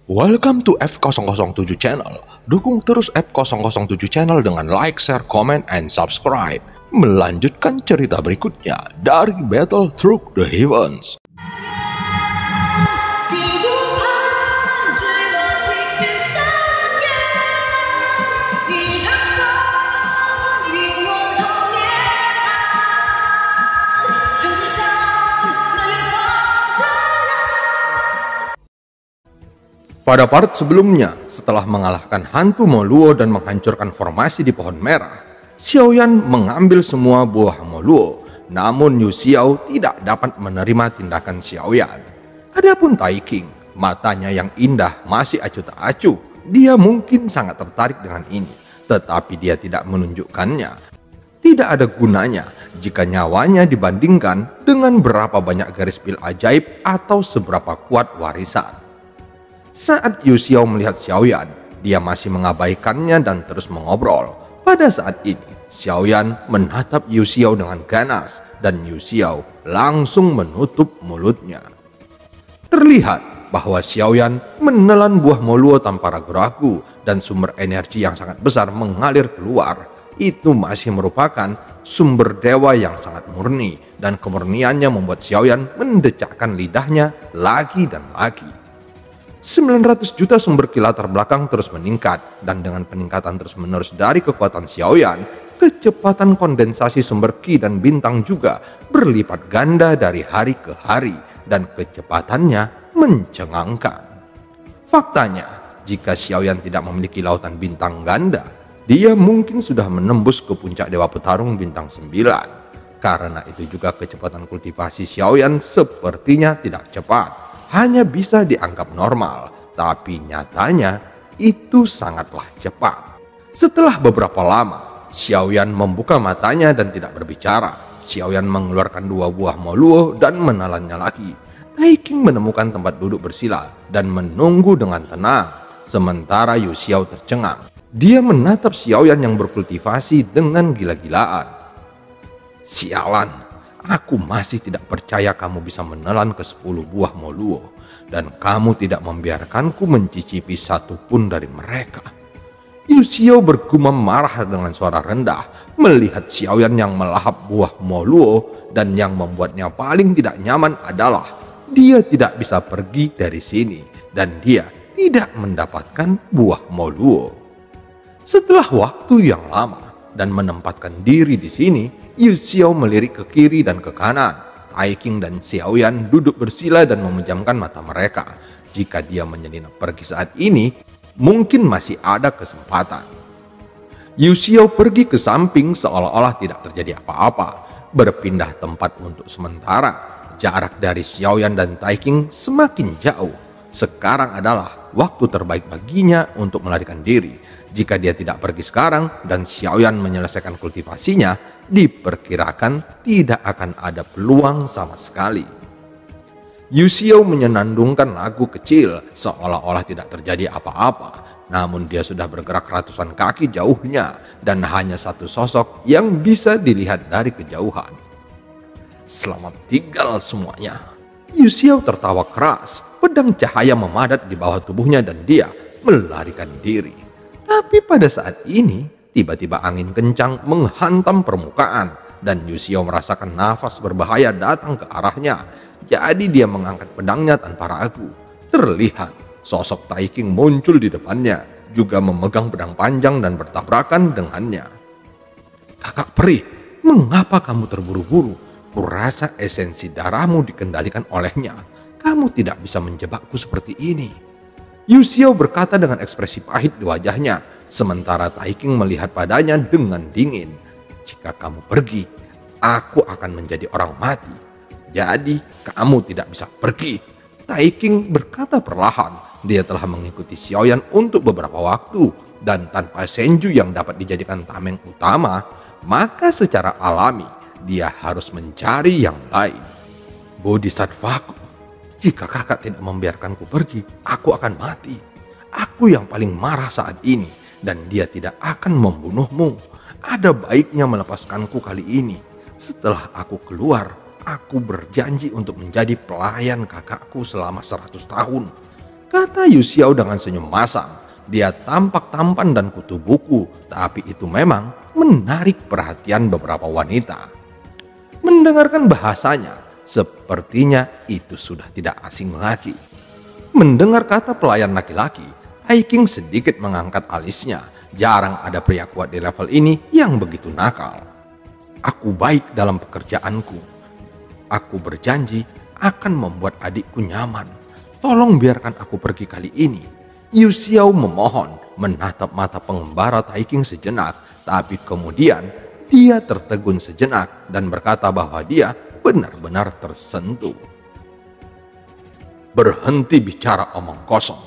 Welcome to F007 Channel. Dukung terus F007 Channel dengan like, share, comment, and subscribe. Melanjutkan cerita berikutnya dari Battle Through the Heavens. Pada part sebelumnya, setelah mengalahkan hantu Moluo dan menghancurkan formasi di pohon merah, Xiaoyan mengambil semua buah Moluo. Namun Yu Xiao tidak dapat menerima tindakan Xiaoyan. Adapun Tai King, matanya yang indah masih acuh tak acuh. Dia mungkin sangat tertarik dengan ini, tetapi dia tidak menunjukkannya. Tidak ada gunanya jika nyawanya dibandingkan dengan berapa banyak garis pil ajaib atau seberapa kuat warisan. Saat Yu Xiao melihat Xiaoyan, dia masih mengabaikannya dan terus mengobrol. Pada saat ini, Xiaoyan menatap Yu Xiao dengan ganas dan Yu Xiao langsung menutup mulutnya. Terlihat bahwa Xiaoyan menelan buah Moluo tanpa ragu-ragu dan sumber energi yang sangat besar mengalir keluar. Itu masih merupakan sumber dewa yang sangat murni dan kemurniannya membuat Xiaoyan mendecakkan lidahnya lagi dan lagi. 900 juta sumber ki latar belakang terus meningkat, dan dengan peningkatan terus-menerus dari kekuatan Xiaoyan, kecepatan kondensasi sumber ki dan bintang juga berlipat ganda dari hari ke hari, dan kecepatannya mencengangkan. Faktanya, jika Xiaoyan tidak memiliki lautan bintang ganda, dia mungkin sudah menembus ke puncak Dewa Petarung bintang 9. Karena itu juga kecepatan kultivasi Xiaoyan sepertinya tidak cepat. Hanya bisa dianggap normal, tapi nyatanya itu sangatlah cepat. Setelah beberapa lama, Xiaoyan membuka matanya dan tidak berbicara. Xiaoyan mengeluarkan 2 buah Moluo dan menelannya lagi. Tai King menemukan tempat duduk bersila dan menunggu dengan tenang, sementara Yu Xiao tercengang. Dia menatap Xiaoyan yang berkultivasi dengan gila-gilaan. Sialan! Aku masih tidak percaya kamu bisa menelan ke 10 buah Moluo, dan kamu tidak membiarkanku mencicipi satu pun dari mereka. Yu Xiao bergumam marah dengan suara rendah melihat Xiaoyan yang melahap buah Moluo, dan yang membuatnya paling tidak nyaman adalah dia tidak bisa pergi dari sini dan dia tidak mendapatkan buah Moluo. Setelah waktu yang lama dan menempatkan diri di sini, Yu Xiao melirik ke kiri dan ke kanan. Tai King dan Xiaoyan duduk bersila dan memejamkan mata mereka. Jika dia menyelinap pergi saat ini, mungkin masih ada kesempatan. Yu Xiao pergi ke samping seolah-olah tidak terjadi apa-apa, berpindah tempat untuk sementara. Jarak dari Xiaoyan dan Tai King semakin jauh. Sekarang adalah waktu terbaik baginya untuk melarikan diri. Jika dia tidak pergi sekarang dan Xiaoyan menyelesaikan kultivasinya, diperkirakan tidak akan ada peluang sama sekali. Yu Xiao menyenandungkan lagu kecil seolah-olah tidak terjadi apa-apa. Namun dia sudah bergerak ratusan kaki jauhnya dan hanya satu sosok yang bisa dilihat dari kejauhan. Selamat tinggal semuanya. Yu Xiao tertawa keras, pedang cahaya memadat di bawah tubuhnya dan dia melarikan diri. Tapi pada saat ini, tiba-tiba angin kencang menghantam permukaan dan Yu Xiao merasakan nafas berbahaya datang ke arahnya. Jadi dia mengangkat pedangnya tanpa ragu. Terlihat sosok Tai King muncul di depannya, juga memegang pedang panjang dan bertabrakan dengannya. Kakak peri, mengapa kamu terburu-buru? Kurasa esensi darahmu dikendalikan olehnya. Kamu tidak bisa menjebakku seperti ini. Yu Xiao berkata dengan ekspresi pahit di wajahnya, sementara Tai King melihat padanya dengan dingin. Jika kamu pergi, aku akan menjadi orang mati. Jadi kamu tidak bisa pergi. Tai King berkata perlahan. Dia telah mengikuti Xiaoyan untuk beberapa waktu, dan tanpa Senju yang dapat dijadikan tameng utama, maka secara alami dia harus mencari yang lain. Bodhisattvaku, jika kakak tidak membiarkanku pergi, aku akan mati. Aku yang paling marah saat ini, dan dia tidak akan membunuhmu. Ada baiknya melepaskanku kali ini. Setelah aku keluar, aku berjanji untuk menjadi pelayan kakakku selama 100 tahun. kata Yu Xiao dengan senyum masam. Dia tampak tampan dan kutu buku, tapi itu memang menarik perhatian beberapa wanita. Mendengarkan bahasanya, sepertinya itu sudah tidak asing lagi. Mendengar kata pelayan laki-laki, Tai King sedikit mengangkat alisnya. Jarang ada pria kuat di level ini yang begitu nakal. Aku baik dalam pekerjaanku. Aku berjanji akan membuat adikku nyaman. Tolong biarkan aku pergi kali ini. Yu Xiao memohon, menatap mata pengembara Tai King sejenak, tapi kemudian dia tertegun sejenak dan berkata bahwa dia benar-benar tersentuh. Berhenti bicara omong kosong.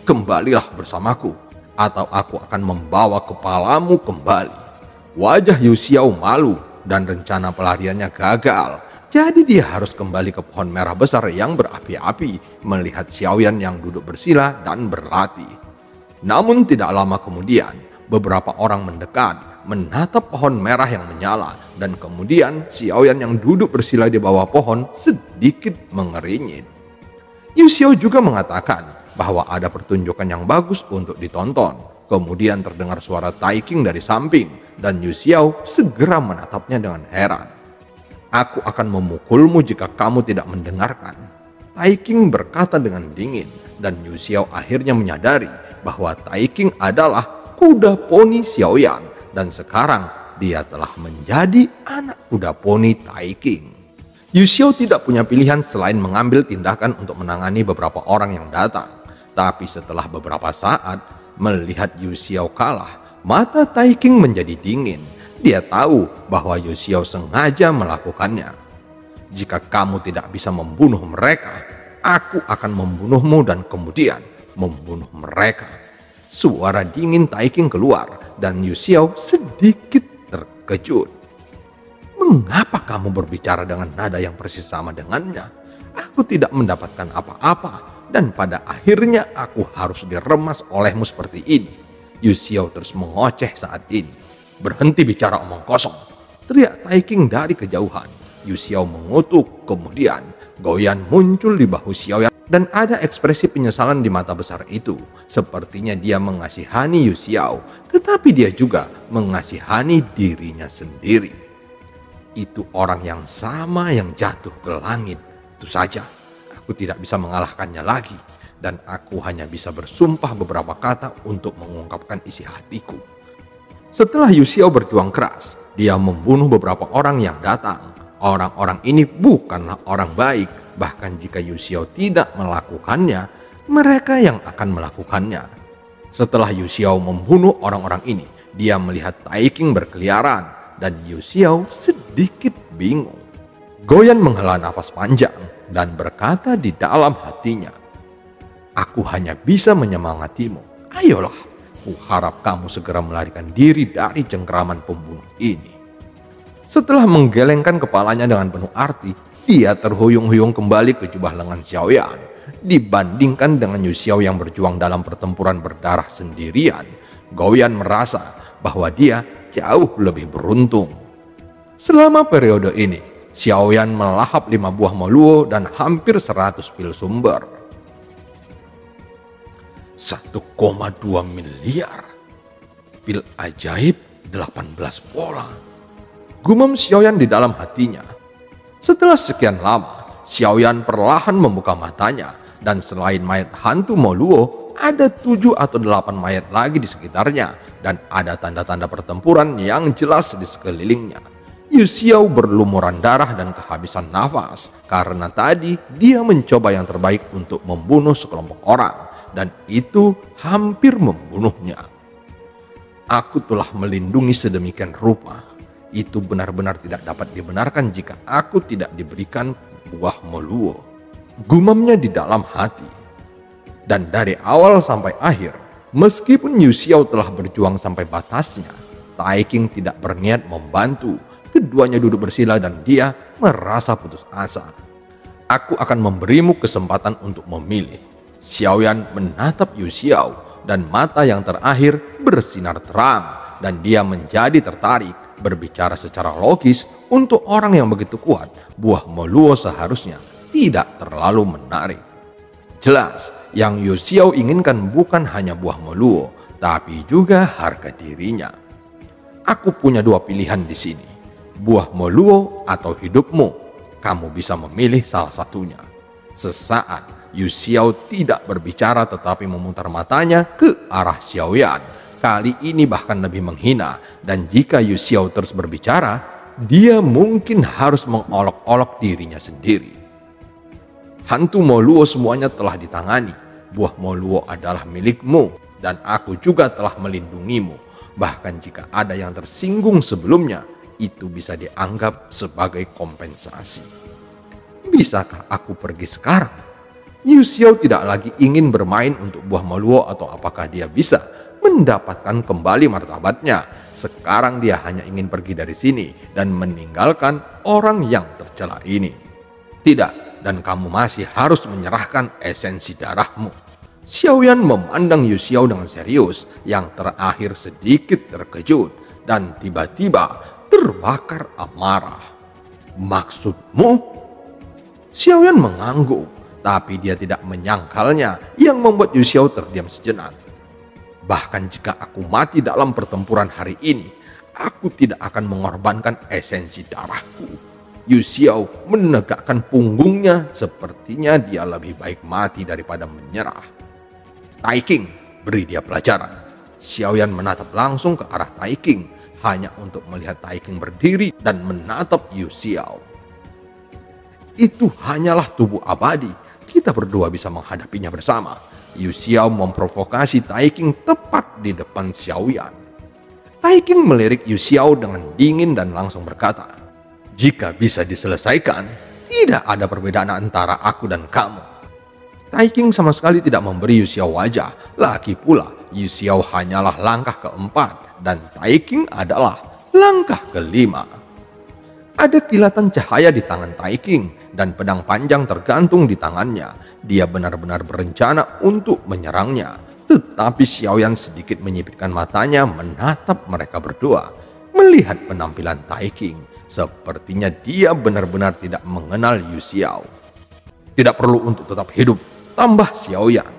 Kembalilah bersamaku, atau aku akan membawa kepalamu kembali. Wajah Yu Xiao malu dan rencana pelariannya gagal. Jadi dia harus kembali ke pohon merah besar yang berapi-api melihat Xiaoyan yang duduk bersila dan berlatih. Namun tidak lama kemudian, beberapa orang mendekat, menatap pohon merah yang menyala, dan kemudian Xiaoyan yang duduk bersila di bawah pohon sedikit mengerinyit. Yu Xiao juga mengatakan bahwa ada pertunjukan yang bagus untuk ditonton. Kemudian terdengar suara Tai King dari samping, dan Yu Xiao segera menatapnya dengan heran. Aku akan memukulmu jika kamu tidak mendengarkan. Tai King berkata dengan dingin, dan Yu Xiao akhirnya menyadari bahwa Tai King adalah kuda poni Xiaoyan, dan sekarang dia telah menjadi anak kuda poni Tai King. Yu Xiao tidak punya pilihan selain mengambil tindakan untuk menangani beberapa orang yang datang. Tapi setelah beberapa saat, melihat Yu Xiao kalah, mata Tai King menjadi dingin. Dia tahu bahwa Yu Xiao sengaja melakukannya. Jika kamu tidak bisa membunuh mereka, aku akan membunuhmu dan kemudian membunuh mereka. Suara dingin Tai King keluar dan Yu Xiao sedikit terkejut. Mengapa kamu berbicara dengan nada yang persis sama dengannya? Aku tidak mendapatkan apa-apa dan pada akhirnya aku harus diremas olehmu seperti ini. Yu Xiao terus mengoceh saat ini. Berhenti bicara omong kosong, teriak Tai King dari kejauhan. Yu Xiao mengutuk, kemudian Goyan muncul di bahu Xiaoyan dan ada ekspresi penyesalan di mata besar itu. Sepertinya dia mengasihani Yu Xiao, tetapi dia juga mengasihani dirinya sendiri. Itu orang yang sama yang jatuh ke langit. Itu saja, aku tidak bisa mengalahkannya lagi. Dan aku hanya bisa bersumpah beberapa kata untuk mengungkapkan isi hatiku. Setelah Yu Xiao berjuang keras, dia membunuh beberapa orang yang datang. Orang-orang ini bukanlah orang baik, bahkan jika Yu Xiao tidak melakukannya, mereka yang akan melakukannya. Setelah Yu Xiao membunuh orang-orang ini, dia melihat Tai King berkeliaran dan Yu Xiao sedikit bingung. Goyan menghela nafas panjang dan berkata di dalam hatinya, "Aku hanya bisa menyemangatimu. Ayolah. Harap kamu segera melarikan diri dari cengkeraman pembunuh ini." Setelah menggelengkan kepalanya dengan penuh arti, dia terhuyung-huyung kembali ke jubah lengan Xiaoyan. Dibandingkan dengan Yu Xiao yang berjuang dalam pertempuran berdarah sendirian, Goyan merasa bahwa dia jauh lebih beruntung. Selama periode ini, Xiaoyan melahap 5 buah Moluo dan hampir 100 pil sumber. 1,2 miliar. Pil ajaib 18 pola. Gumam Xiaoyan di dalam hatinya. Setelah sekian lama, Xiaoyan perlahan membuka matanya dan selain mayat hantu Moluo, ada 7 atau 8 mayat lagi di sekitarnya dan ada tanda-tanda pertempuran yang jelas di sekelilingnya. Yu Xiao berlumuran darah dan kehabisan nafas karena tadi dia mencoba yang terbaik untuk membunuh sekelompok orang. Dan itu hampir membunuhnya. Aku telah melindungi sedemikian rupa. Itu benar-benar tidak dapat dibenarkan jika aku tidak diberikan buah Moluo. Gumamnya di dalam hati. Dan dari awal sampai akhir, meskipun Yu Xiao telah berjuang sampai batasnya, Tai King tidak berniat membantu. Keduanya duduk bersila dan dia merasa putus asa. Aku akan memberimu kesempatan untuk memilih. Xiaoyan menatap Yu Xiao dan mata yang terakhir bersinar terang dan dia menjadi tertarik. Berbicara secara logis, untuk orang yang begitu kuat, buah Moluo seharusnya tidak terlalu menarik. Jelas, yang Yu Xiao inginkan bukan hanya buah Moluo, tapi juga harga dirinya. Aku punya dua pilihan di sini, buah Moluo atau hidupmu. Kamu bisa memilih salah satunya. Sesaat Yu Xiao tidak berbicara tetapi memutar matanya ke arah Xiaoyan. Kali ini bahkan lebih menghina, dan jika Yu Xiao terus berbicara, dia mungkin harus mengolok-olok dirinya sendiri. Hantu Moluo semuanya telah ditangani. Buah Moluo adalah milikmu dan aku juga telah melindungimu. Bahkan jika ada yang tersinggung sebelumnya, itu bisa dianggap sebagai kompensasi. Bisakah aku pergi sekarang? Yu Xiao tidak lagi ingin bermain untuk buah Moluo atau apakah dia bisa mendapatkan kembali martabatnya. Sekarang dia hanya ingin pergi dari sini dan meninggalkan orang yang tercela ini. Tidak, dan kamu masih harus menyerahkan esensi darahmu. Xiaoyan memandang Yu Xiao dengan serius, yang terakhir sedikit terkejut dan tiba-tiba terbakar amarah. Maksudmu? Xiaoyan mengangguk, tapi dia tidak menyangkalnya, yang membuat Yu Xiao terdiam sejenak. Bahkan jika aku mati dalam pertempuran hari ini, aku tidak akan mengorbankan esensi darahku. Yu Xiao menegakkan punggungnya, sepertinya dia lebih baik mati daripada menyerah. Tai King, beri dia pelajaran. Xiaoyan menatap langsung ke arah Tai King, hanya untuk melihat Tai King berdiri dan menatap Yu Xiao. Itu hanyalah tubuh abadi, kita berdua bisa menghadapinya bersama. Yu Xiao memprovokasi Tai King tepat di depan Xiaoyan. Tai King melirik Yu Xiao dengan dingin dan langsung berkata, "Jika bisa diselesaikan, tidak ada perbedaan antara aku dan kamu." Tai King sama sekali tidak memberi Yu Xiao wajah. Lagi pula, Yu Xiao hanyalah langkah keempat dan Tai King adalah langkah kelima. Ada kilatan cahaya di tangan Tai King dan pedang panjang tergantung di tangannya. Dia benar-benar berencana untuk menyerangnya. Tetapi Xiaoyan sedikit menyipitkan matanya menatap mereka berdua. Melihat penampilan Tai King, sepertinya dia benar-benar tidak mengenal Yu Xiao. Tidak perlu untuk tetap hidup, tambah Xiaoyan.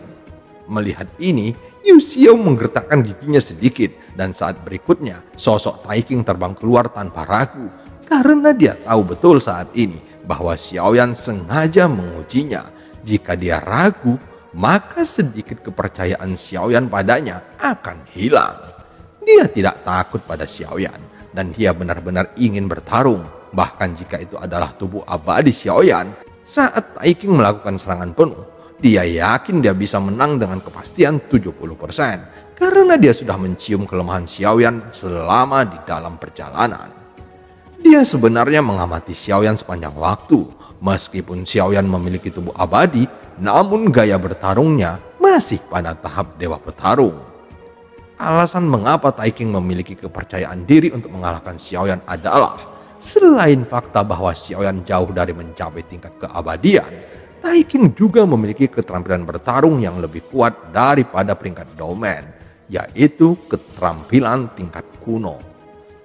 Melihat ini, Yu Xiao menggertakkan giginya sedikit, dan saat berikutnya sosok Tai King terbang keluar tanpa ragu. Karena dia tahu betul saat ini bahwa Xiaoyan sengaja mengujinya. Jika dia ragu, maka sedikit kepercayaan Xiaoyan padanya akan hilang. Dia tidak takut pada Xiaoyan dan dia benar-benar ingin bertarung. Bahkan jika itu adalah tubuh abadi Xiaoyan, saat Tai King melakukan serangan penuh, dia yakin dia bisa menang dengan kepastian 70%. Karena dia sudah mencium kelemahan Xiaoyan selama di dalam perjalanan. Dia sebenarnya mengamati Xiaoyan sepanjang waktu. Meskipun Xiaoyan memiliki tubuh abadi, namun gaya bertarungnya masih pada tahap dewa petarung. Alasan mengapa Tai King memiliki kepercayaan diri untuk mengalahkan Xiaoyan adalah, selain fakta bahwa Xiaoyan jauh dari mencapai tingkat keabadian, Tai King juga memiliki keterampilan bertarung yang lebih kuat daripada peringkat domain, yaitu keterampilan tingkat kuno.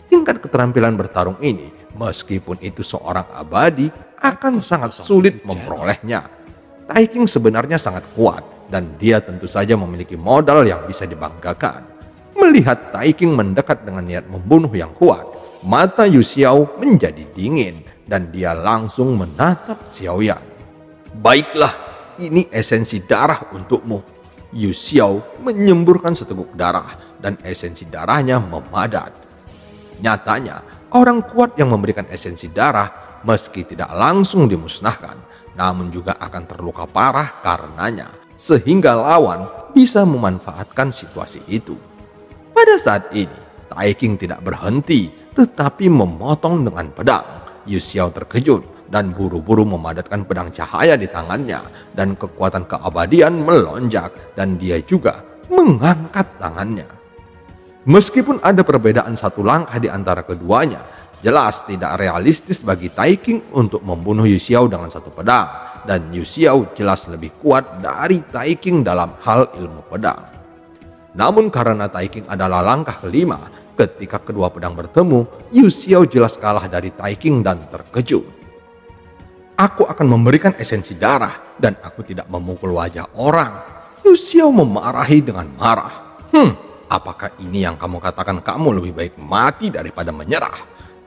Tingkat keterampilan bertarung ini, meskipun itu seorang abadi, akan sangat sulit memperolehnya. Tai King sebenarnya sangat kuat dan dia tentu saja memiliki modal yang bisa dibanggakan. Melihat Tai King mendekat dengan niat membunuh yang kuat, mata Yu Xiao menjadi dingin dan dia langsung menatap Xiaoyan. "Baiklah, ini esensi darah untukmu." Yu Xiao menyemburkan seteguk darah dan esensi darahnya memadat. Nyatanya, orang kuat yang memberikan esensi darah meski tidak langsung dimusnahkan, namun juga akan terluka parah karenanya, sehingga lawan bisa memanfaatkan situasi itu. Pada saat ini, Tai King tidak berhenti, tetapi memotong dengan pedang. Yu Xiao terkejut dan buru-buru memadatkan pedang cahaya di tangannya, dan kekuatan keabadian melonjak, dan dia juga mengangkat tangannya. Meskipun ada perbedaan satu langkah di antara keduanya, jelas tidak realistis bagi Tai King untuk membunuh Yu Xiao dengan satu pedang, dan Yu Xiao jelas lebih kuat dari Tai King dalam hal ilmu pedang. Namun karena Tai King adalah langkah kelima, ketika kedua pedang bertemu, Yu Xiao jelas kalah dari Tai King dan terkejut. "Aku akan memberikan esensi darah dan aku tidak memukul wajah orang." Yu Xiao memarahi dengan marah. Apakah ini yang kamu katakan kamu lebih baik mati daripada menyerah?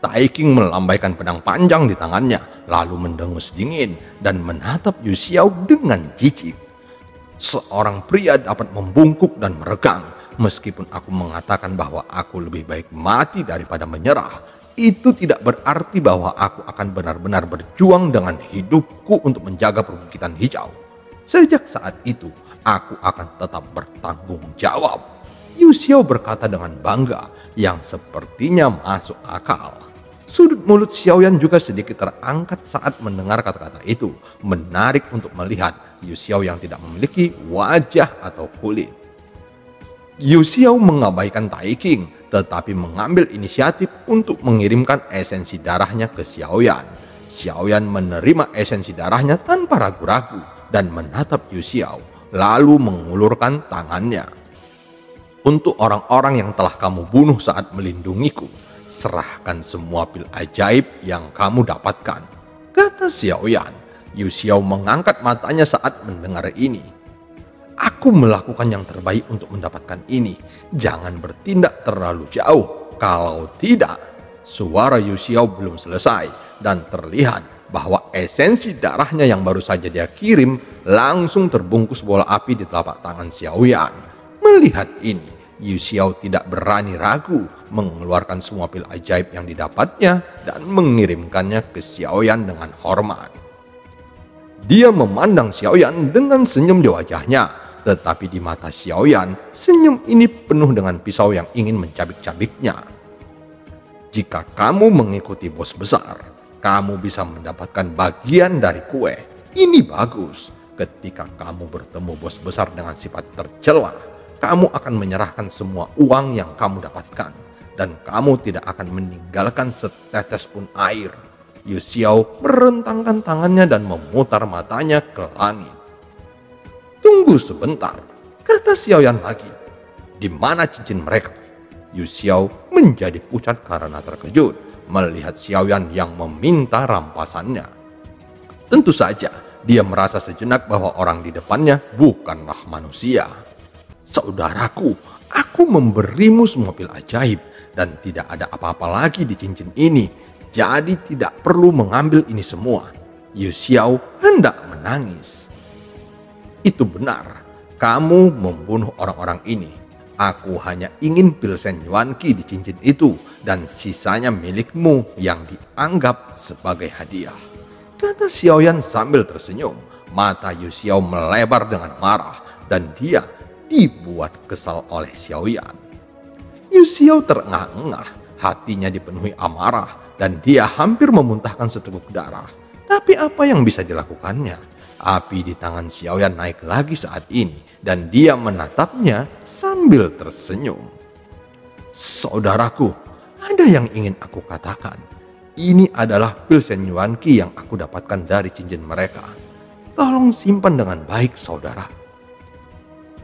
Tai King melambaikan pedang panjang di tangannya, lalu mendengus dingin dan menatap Yu Xiao dengan jijik. Seorang pria dapat membungkuk dan meregang. Meskipun aku mengatakan bahwa aku lebih baik mati daripada menyerah, itu tidak berarti bahwa aku akan benar-benar berjuang dengan hidupku untuk menjaga perbukitan hijau. Sejak saat itu, aku akan tetap bertanggung jawab. Yu Xiao berkata dengan bangga yang sepertinya masuk akal. Sudut mulut Xiaoyan juga sedikit terangkat saat mendengar kata-kata itu, menarik untuk melihat Yu Xiao yang tidak memiliki wajah atau kulit. Yu Xiao mengabaikan Tai King, tetapi mengambil inisiatif untuk mengirimkan esensi darahnya ke Xiaoyan. Xiaoyan menerima esensi darahnya tanpa ragu-ragu dan menatap Yu Xiao, lalu mengulurkan tangannya. Untuk orang-orang yang telah kamu bunuh saat melindungiku, serahkan semua pil ajaib yang kamu dapatkan, kata Xiaoyan. Yu Xiao mengangkat matanya saat mendengar ini. Aku melakukan yang terbaik untuk mendapatkan ini. Jangan bertindak terlalu jauh. Kalau tidak, suara Yu Xiao belum selesai dan terlihat bahwa esensi darahnya yang baru saja dia kirim langsung terbungkus bola api di telapak tangan Xiaoyan. Melihat ini, Yu Xiao tidak berani ragu mengeluarkan semua pil ajaib yang didapatnya dan mengirimkannya ke Xiaoyan dengan hormat. Dia memandang Xiaoyan dengan senyum di wajahnya, tetapi di mata Xiaoyan, senyum ini penuh dengan pisau yang ingin mencabik-cabiknya. Jika kamu mengikuti bos besar, kamu bisa mendapatkan bagian dari kue. Ini bagus. Ketika kamu bertemu bos besar dengan sifat tercela, kamu akan menyerahkan semua uang yang kamu dapatkan, dan kamu tidak akan meninggalkan setetes pun air. Yu Xiao merentangkan tangannya dan memutar matanya ke langit. Tunggu sebentar, kata Xiaoyan lagi. Di mana cincin mereka? Yu Xiao menjadi pucat karena terkejut melihat Xiaoyan yang meminta rampasannya. Tentu saja dia merasa sejenak bahwa orang di depannya bukanlah manusia. Saudaraku, aku memberimu semua pil ajaib dan tidak ada apa-apa lagi di cincin ini. Jadi tidak perlu mengambil ini semua. Yu Xiao hendak menangis. Itu benar, kamu membunuh orang-orang ini. Aku hanya ingin pil Shen Yuan Qi di cincin itu dan sisanya milikmu yang dianggap sebagai hadiah, kata Xiaoyan sambil tersenyum. Mata Yu Xiao melebar dengan marah dan dia dibuat kesal oleh Xiaoyan. Yu Xiao terengah-engah, hatinya dipenuhi amarah dan dia hampir memuntahkan seteguk darah. Tapi apa yang bisa dilakukannya? Api di tangan Xiaoyan naik lagi saat ini dan dia menatapnya sambil tersenyum. Saudaraku, ada yang ingin aku katakan. Ini adalah pil Shen Yuan Qi yang aku dapatkan dari cincin mereka. Tolong simpan dengan baik, saudara.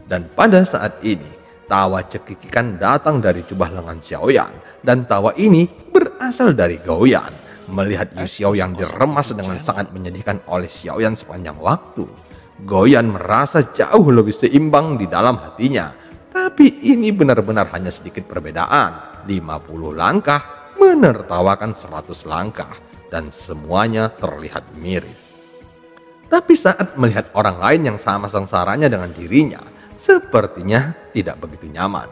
Dan pada saat ini, tawa cekikikan datang dari jubah lengan Xiaoyan, dan tawa ini berasal dari Gaoyan. Melihat Yu Xiao yang diremas dengan sangat menyedihkan oleh Xiaoyan sepanjang waktu, Gaoyan merasa jauh lebih seimbang di dalam hatinya. Tapi ini benar-benar hanya sedikit perbedaan. 50 langkah menertawakan 100 langkah dan semuanya terlihat mirip. Tapi saat melihat orang lain yang sama sengsaranya dengan dirinya, sepertinya tidak begitu nyaman.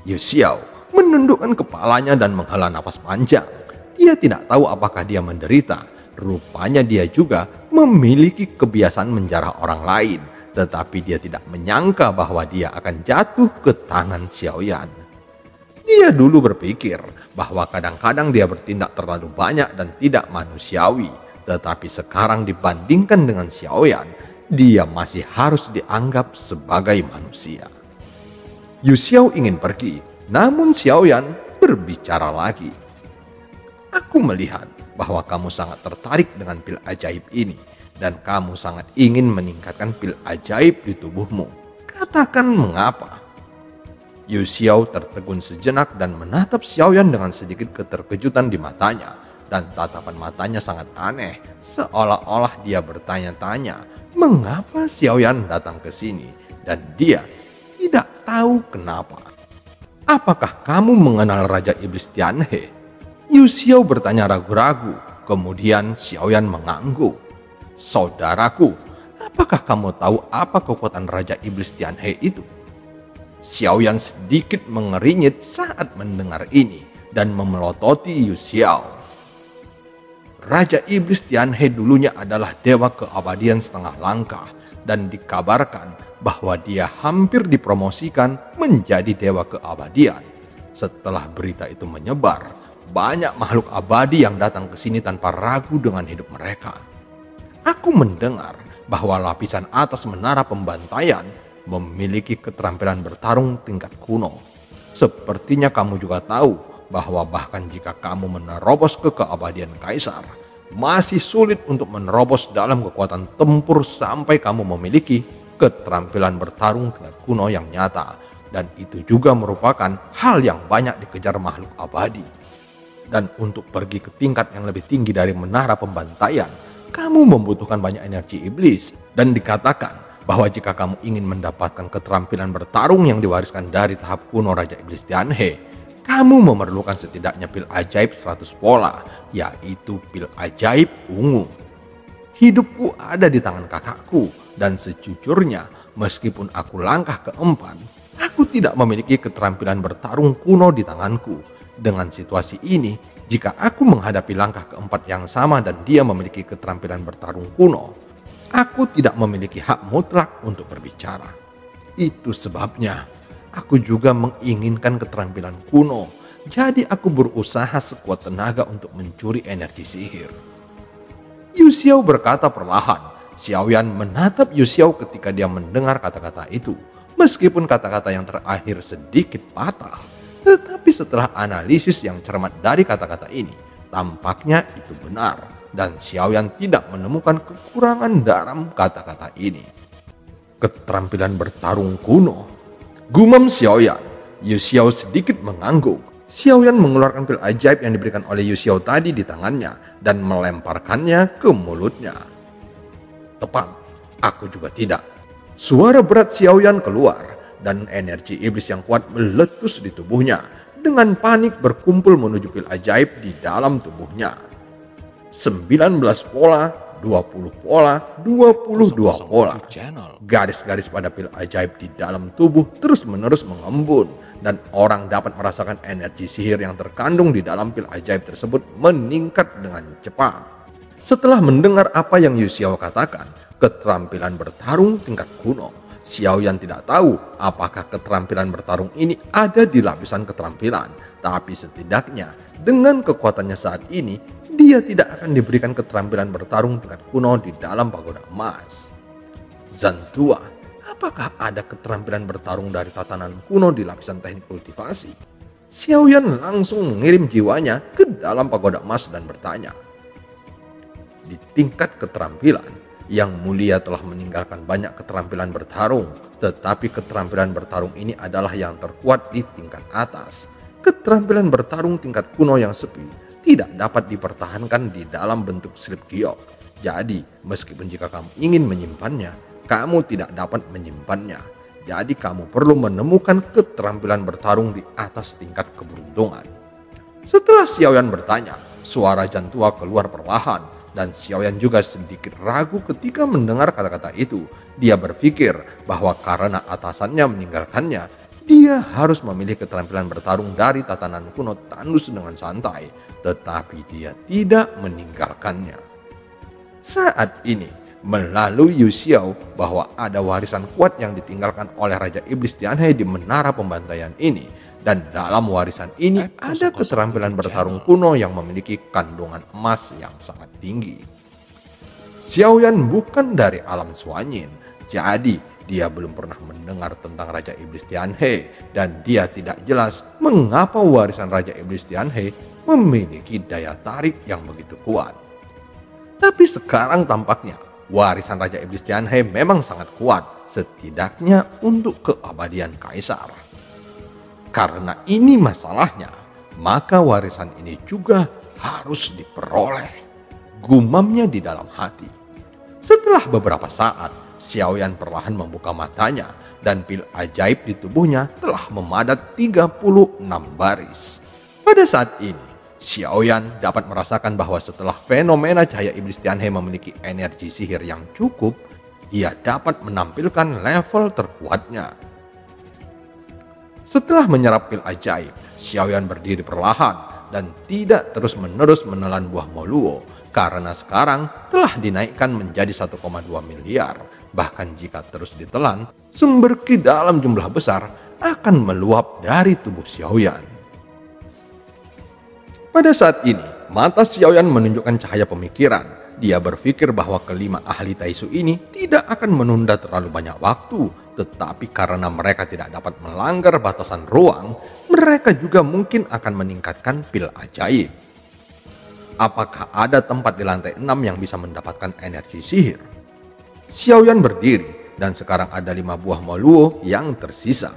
Yu Xiao menundukkan kepalanya dan menghela nafas panjang. Dia tidak tahu apakah dia menderita. Rupanya dia juga memiliki kebiasaan menjarah orang lain. Tetapi dia tidak menyangka bahwa dia akan jatuh ke tangan Xiaoyan. Dia dulu berpikir bahwa kadang-kadang dia bertindak terlalu banyak dan tidak manusiawi. Tetapi sekarang dibandingkan dengan Xiaoyan, dia masih harus dianggap sebagai manusia. Yu Xiao ingin pergi, namun Xiaoyan berbicara lagi. Aku melihat bahwa kamu sangat tertarik dengan pil ajaib ini dan kamu sangat ingin meningkatkan pil ajaib di tubuhmu. Katakan mengapa? Yu Xiao tertegun sejenak dan menatap Xiaoyan dengan sedikit keterkejutan di matanya, dan tatapan matanya sangat aneh, seolah-olah dia bertanya-tanya mengapa Xiaoyan datang ke sini dan dia tidak tahu kenapa. "Apakah kamu mengenal Raja Iblis Tianhe?" Yu Xiao bertanya ragu-ragu. Kemudian Xiaoyan mengangguk. "Saudaraku, apakah kamu tahu apa kekuatan Raja Iblis Tianhe itu?" Xiaoyan sedikit mengerinyit saat mendengar ini dan memelototi Yu Xiao. Raja Iblis Tianhe dulunya adalah dewa keabadian setengah langkah dan dikabarkan bahwa dia hampir dipromosikan menjadi dewa keabadian. Setelah berita itu menyebar, banyak makhluk abadi yang datang ke sini tanpa ragu dengan hidup mereka. Aku mendengar bahwa lapisan atas menara pembantaian memiliki keterampilan bertarung tingkat kuno. Sepertinya kamu juga tahu bahwa bahkan jika kamu menerobos ke keabadian kaisar, masih sulit untuk menerobos dalam kekuatan tempur sampai kamu memiliki keterampilan bertarung tingkat kuno yang nyata. Dan itu juga merupakan hal yang banyak dikejar makhluk abadi. Dan untuk pergi ke tingkat yang lebih tinggi dari menara pembantaian, kamu membutuhkan banyak energi iblis. Dan dikatakan bahwa jika kamu ingin mendapatkan keterampilan bertarung yang diwariskan dari tahap kuno Raja Iblis Tianhe, kamu memerlukan setidaknya pil ajaib 100 pola, yaitu pil ajaib ungu. Hidupku ada di tangan kakakku, dan sejujurnya meskipun aku langkah keempat, aku tidak memiliki keterampilan bertarung kuno di tanganku. Dengan situasi ini, jika aku menghadapi langkah keempat yang sama dan dia memiliki keterampilan bertarung kuno, aku tidak memiliki hak mutlak untuk berbicara. Itu sebabnya aku juga menginginkan keterampilan kuno. Jadi aku berusaha sekuat tenaga untuk mencuri energi sihir. Yu Xiao berkata perlahan. Xiaoyan menatap Yu Xiao ketika dia mendengar kata-kata itu. Meskipun kata-kata yang terakhir sedikit patah, tetapi setelah analisis yang cermat dari kata-kata ini, tampaknya itu benar. Dan Xiaoyan tidak menemukan kekurangan dalam kata-kata ini. Keterampilan bertarung kuno. Gumam Xiaoyan. Yu Xiao sedikit mengangguk. Xiaoyan mengeluarkan pil ajaib yang diberikan oleh Yu Xiao tadi di tangannya dan melemparkannya ke mulutnya. Tepat, aku juga tidak. Suara berat Xiaoyan keluar dan energi iblis yang kuat meletus di tubuhnya. Dengan panik berkumpul menuju pil ajaib di dalam tubuhnya. 19 pola, 20 pola, 22 pola. Garis-garis pada pil ajaib di dalam tubuh terus-menerus mengembun. Dan orang dapat merasakan energi sihir yang terkandung di dalam pil ajaib tersebut meningkat dengan cepat. Setelah mendengar apa yang Yu Xiao katakan, keterampilan bertarung tingkat kuno, Xiaoyan tidak tahu apakah keterampilan bertarung ini ada di lapisan keterampilan. Tapi setidaknya dengan kekuatannya saat ini, dia tidak akan diberikan keterampilan bertarung tingkat kuno di dalam pagoda emas. Zantua, apakah ada keterampilan bertarung dari tatanan kuno di lapisan teknik kultivasi? Xiaoyan langsung mengirim jiwanya ke dalam pagoda emas dan bertanya. Di tingkat keterampilan, Yang Mulia telah meninggalkan banyak keterampilan bertarung, tetapi keterampilan bertarung ini adalah yang terkuat di tingkat atas. Keterampilan bertarung tingkat kuno yang sepi tidak dapat dipertahankan di dalam bentuk slip giok. Jadi, meskipun jika kamu ingin menyimpannya, kamu tidak dapat menyimpannya. Jadi kamu perlu menemukan keterampilan bertarung di atas tingkat keberuntungan. Setelah Xiaoyan bertanya, suara Jantua keluar perlahan dan Xiaoyan juga sedikit ragu ketika mendengar kata-kata itu. Dia berpikir bahwa karena atasannya meninggalkannya, dia harus memilih keterampilan bertarung dari tatanan kuno tandus dengan santai, tetapi dia tidak meninggalkannya. Saat ini, melalui Yu Xiao bahwa ada warisan kuat yang ditinggalkan oleh Raja Iblis Tianhe di menara pembantaian ini, dan dalam warisan ini ada keterampilan bertarung kuno yang memiliki kandungan emas yang sangat tinggi. Xiaoyan bukan dari alam Suanyin, jadi dia belum pernah mendengar tentang Raja Iblis Tianhe, dan dia tidak jelas mengapa warisan Raja Iblis Tianhe memiliki daya tarik yang begitu kuat. Tapi sekarang tampaknya warisan Raja Iblis Tianhe memang sangat kuat, setidaknya untuk keabadian kaisar. Karena ini masalahnya, maka warisan ini juga harus diperoleh. Gumamnya di dalam hati. Setelah beberapa saat, Xiaoyan perlahan membuka matanya dan pil ajaib di tubuhnya telah memadat 36 baris. Pada saat ini, Xiaoyan dapat merasakan bahwa setelah fenomena cahaya iblis Tianhe memiliki energi sihir yang cukup, ia dapat menampilkan level terkuatnya. Setelah menyerap pil ajaib, Xiaoyan berdiri perlahan dan tidak terus-menerus menelan buah Moluo karena sekarang telah dinaikkan menjadi 1,2 miliar. Bahkan jika terus ditelan, sumber ki dalam jumlah besar akan meluap dari tubuh Xiaoyan. Pada saat ini, mata Xiaoyan menunjukkan cahaya pemikiran. Dia berpikir bahwa kelima ahli Taisu ini tidak akan menunda terlalu banyak waktu, tetapi karena mereka tidak dapat melanggar batasan ruang, mereka juga mungkin akan meningkatkan pil ajaib. Apakah ada tempat di lantai 6 yang bisa mendapatkan energi sihir? Xiaoyan berdiri dan sekarang ada 5 buah Moluo yang tersisa.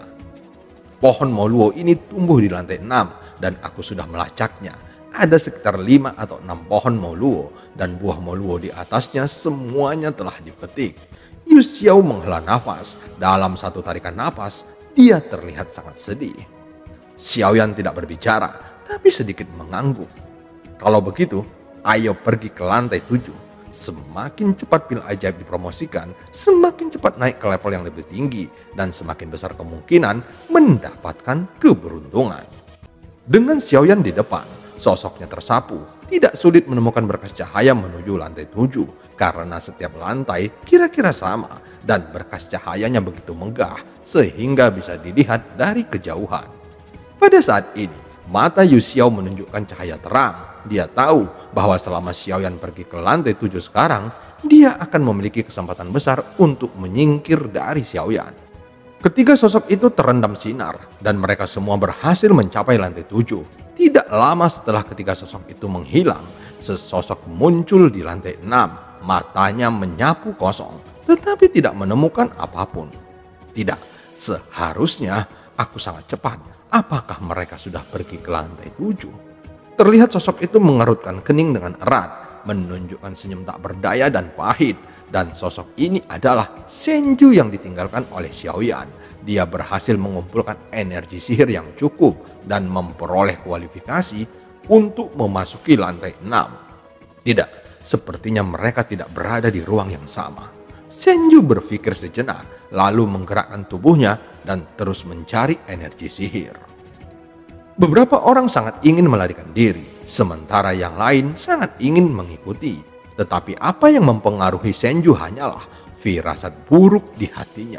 Pohon Moluo ini tumbuh di lantai 6 dan aku sudah melacaknya. Ada sekitar 5 atau 6 pohon Moluo dan buah Moluo di atasnya semuanya telah dipetik. Yu Xiao menghela nafas. Dalam satu tarikan nafas, dia terlihat sangat sedih. Xiaoyan tidak berbicara, tapi sedikit mengangguk. Kalau begitu, ayo pergi ke lantai 7. Semakin cepat pil ajaib dipromosikan, semakin cepat naik ke level yang lebih tinggi dan semakin besar kemungkinan mendapatkan keberuntungan. Dengan Xiaoyan di depan, sosoknya tersapu. Tidak sulit menemukan berkas cahaya menuju lantai 7 karena setiap lantai kira-kira sama dan berkas cahayanya begitu megah sehingga bisa dilihat dari kejauhan. Pada saat ini, mata Yu Xiao menunjukkan cahaya terang. Dia tahu bahwa selama Xiaoyan pergi ke lantai 7 sekarang, dia akan memiliki kesempatan besar untuk menyingkir dari Xiaoyan. Ketiga sosok itu terendam sinar dan mereka semua berhasil mencapai lantai 7. Tidak lama setelah ketiga sosok itu menghilang, sesosok muncul di lantai 6. Matanya menyapu kosong, tetapi tidak menemukan apapun. Tidak, seharusnya aku sangat cepat. Apakah mereka sudah pergi ke lantai 7? Terlihat sosok itu mengerutkan kening dengan erat, menunjukkan senyum tak berdaya dan pahit. Dan sosok ini adalah Senju yang ditinggalkan oleh Xiaoyan. Dia berhasil mengumpulkan energi sihir yang cukup dan memperoleh kualifikasi untuk memasuki lantai 6. Tidak, sepertinya mereka tidak berada di ruang yang sama. Senju berpikir sejenak, lalu menggerakkan tubuhnya dan terus mencari energi sihir. Beberapa orang sangat ingin melarikan diri, sementara yang lain sangat ingin mengikuti. Tetapi apa yang mempengaruhi Senju hanyalah firasat buruk di hatinya.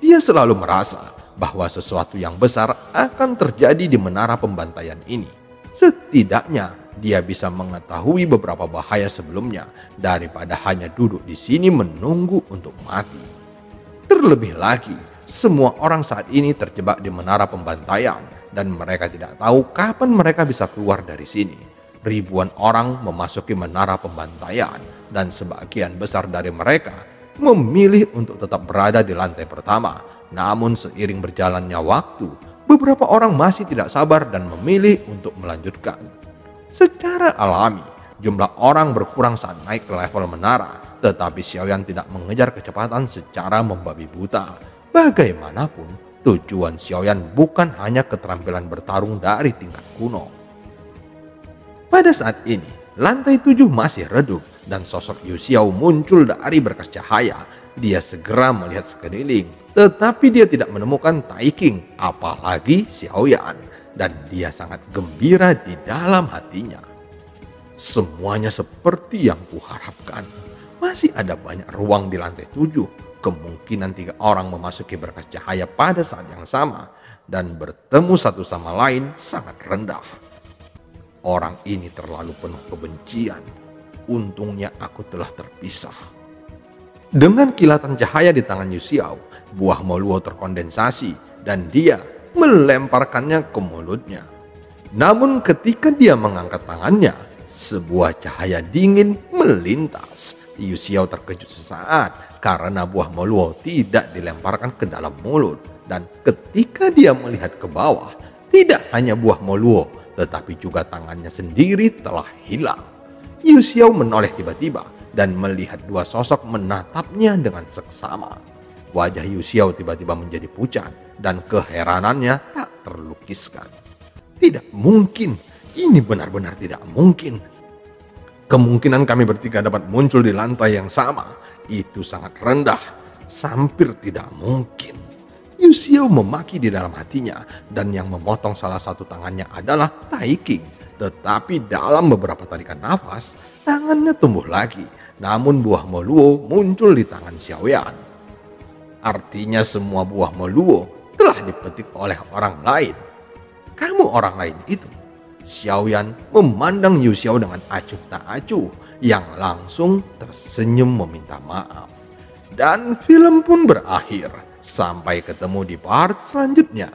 Dia selalu merasa bahwa sesuatu yang besar akan terjadi di menara pembantaian ini. Setidaknya dia bisa mengetahui beberapa bahaya sebelumnya daripada hanya duduk di sini menunggu untuk mati. Terlebih lagi, semua orang saat ini terjebak di menara pembantaian dan mereka tidak tahu kapan mereka bisa keluar dari sini. Ribuan orang memasuki menara pembantaian dan sebagian besar dari mereka memilih untuk tetap berada di lantai pertama. Namun seiring berjalannya waktu, beberapa orang masih tidak sabar dan memilih untuk melanjutkan. Secara alami, jumlah orang berkurang saat naik ke level menara, tetapi Xiaoyan tidak mengejar kecepatan secara membabi buta. Bagaimanapun, tujuan Xiaoyan bukan hanya keterampilan bertarung dari tingkat kuno. Pada saat ini, lantai 7 masih redup dan sosok Yu Xiao muncul dari berkas cahaya. Dia segera melihat sekeliling, tetapi dia tidak menemukan Tai King, apalagi Xiaoyan, dan dia sangat gembira di dalam hatinya. Semuanya seperti yang kuharapkan. Masih ada banyak ruang di lantai 7. Kemungkinan 3 orang memasuki berkas cahaya pada saat yang sama dan bertemu satu sama lain sangat rendah. Orang ini terlalu penuh kebencian. Untungnya aku telah terpisah. Dengan kilatan cahaya di tangan Yu Xiao, buah Moluo terkondensasi dan dia melemparkannya ke mulutnya. Namun ketika dia mengangkat tangannya, sebuah cahaya dingin melintas. Yu Xiao terkejut sesaat karena buah Moluo tidak dilemparkan ke dalam mulut. Dan ketika dia melihat ke bawah, tidak hanya buah Moluo, tetapi juga tangannya sendiri telah hilang. Yu Xiao menoleh tiba-tiba dan melihat 2 sosok menatapnya dengan seksama. Wajah Yu Xiao tiba-tiba menjadi pucat dan keheranannya tak terlukiskan. Tidak mungkin, ini benar-benar tidak mungkin. Kemungkinan kami bertiga dapat muncul di lantai yang sama itu sangat rendah, hampir tidak mungkin. Yu Xiao memaki di dalam hatinya dan yang memotong salah satu tangannya adalah Tai King. Tetapi dalam beberapa tarikan nafas, tangannya tumbuh lagi. Namun buah Moluo muncul di tangan Xiaoyan. Artinya semua buah Moluo telah dipetik oleh orang lain. Kamu orang lain itu. Xiaoyan memandang Yu Xiao dengan acuh tak acuh yang langsung tersenyum meminta maaf. Dan film pun berakhir. Sampai ketemu di part selanjutnya.